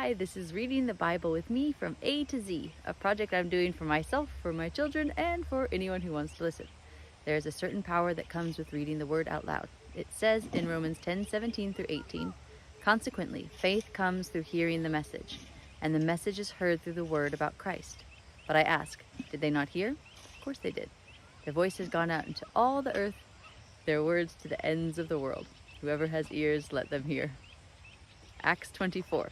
Hi, this is Reading the Bible with me from A to Z, a project I'm doing for myself, for my children, and for anyone who wants to listen. There is a certain power that comes with reading the word out loud. It says in Romans 10:17 through 18, "Consequently, faith comes through hearing the message, and the message is heard through the word about Christ. But I ask, did they not hear? Of course they did. Their voice has gone out into all the earth, their words to the ends of the world. Whoever has ears, let them hear." Acts 24.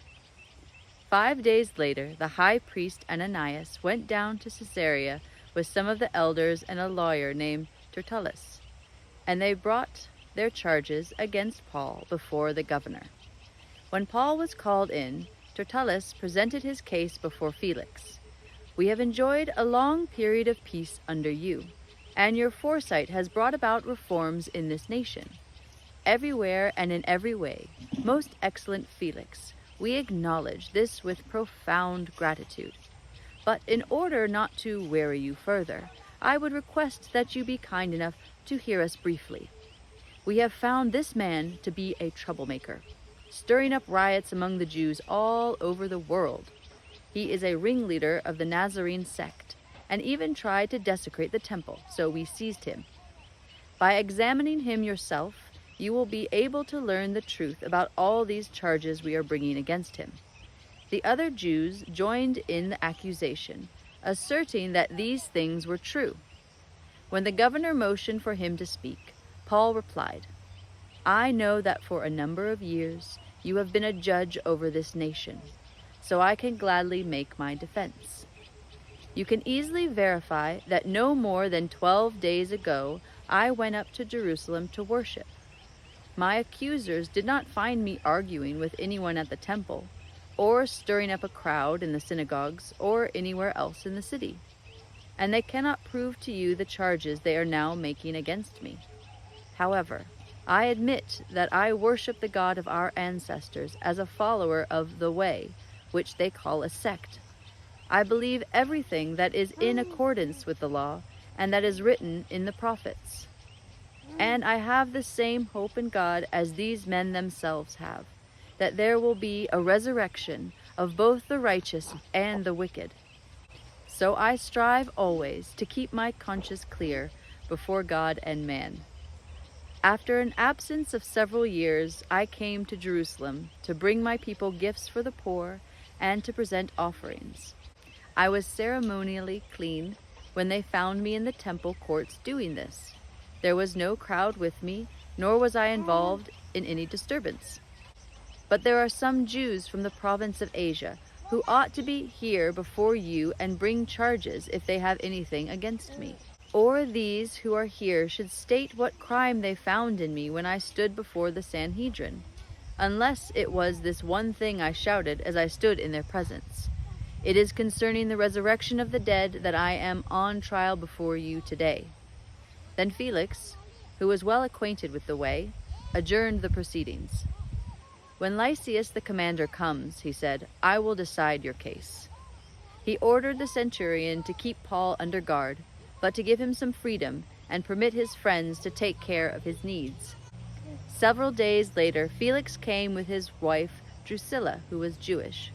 5 days later, the high priest Ananias went down to Caesarea with some of the elders and a lawyer named Tertullus, and they brought their charges against Paul before the governor. When Paul was called in, Tertullus presented his case before Felix. "We have enjoyed a long period of peace under you, and your foresight has brought about reforms in this nation. Everywhere and in every way, most excellent Felix, we acknowledge this with profound gratitude. But in order not to weary you further, I would request that you be kind enough to hear us briefly. We have found this man to be a troublemaker, stirring up riots among the Jews all over the world. He is a ringleader of the Nazarene sect, and even tried to desecrate the temple, so we seized him. By examining him yourself, you will be able to learn the truth about all these charges we are bringing against him." The other Jews joined in the accusation, asserting that these things were true. When the governor motioned for him to speak, Paul replied, "I know that for a number of years you have been a judge over this nation, so I can gladly make my defense. You can easily verify that no more than 12 days ago I went up to Jerusalem to worship. My accusers did not find me arguing with anyone at the temple, or stirring up a crowd in the synagogues, or anywhere else in the city. And they cannot prove to you the charges they are now making against me. However, I admit that I worship the God of our ancestors as a follower of the Way, which they call a sect. I believe everything that is in accordance with the law, and that is written in the prophets. And I have the same hope in God as these men themselves have, that there will be a resurrection of both the righteous and the wicked. So I strive always to keep my conscience clear before God and man. After an absence of several years, I came to Jerusalem to bring my people gifts for the poor and to present offerings. I was ceremonially clean when they found me in the temple courts doing this. There was no crowd with me, nor was I involved in any disturbance. But there are some Jews from the province of Asia who ought to be here before you and bring charges if they have anything against me. Or these who are here should state what crime they found in me when I stood before the Sanhedrin, unless it was this one thing I shouted as I stood in their presence. It is concerning the resurrection of the dead that I am on trial before you today." Then Felix, who was well acquainted with the way, adjourned the proceedings. "When Lysias the commander comes," he said, "I will decide your case." He ordered the centurion to keep Paul under guard, but to give him some freedom and permit his friends to take care of his needs. Several days later, Felix came with his wife Drusilla, who was Jewish.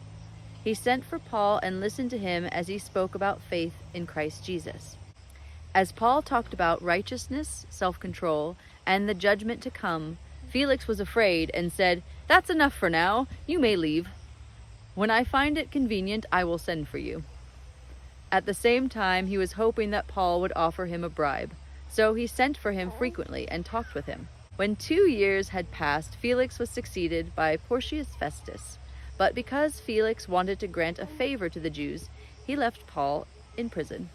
He sent for Paul and listened to him as he spoke about faith in Christ Jesus. As Paul talked about righteousness, self-control, and the judgment to come, Felix was afraid and said, "That's enough for now. You may leave. When I find it convenient, I will send for you." At the same time, he was hoping that Paul would offer him a bribe, so he sent for him frequently and talked with him. When 2 years had passed, Felix was succeeded by Porcius Festus. But because Felix wanted to grant a favor to the Jews, he left Paul in prison.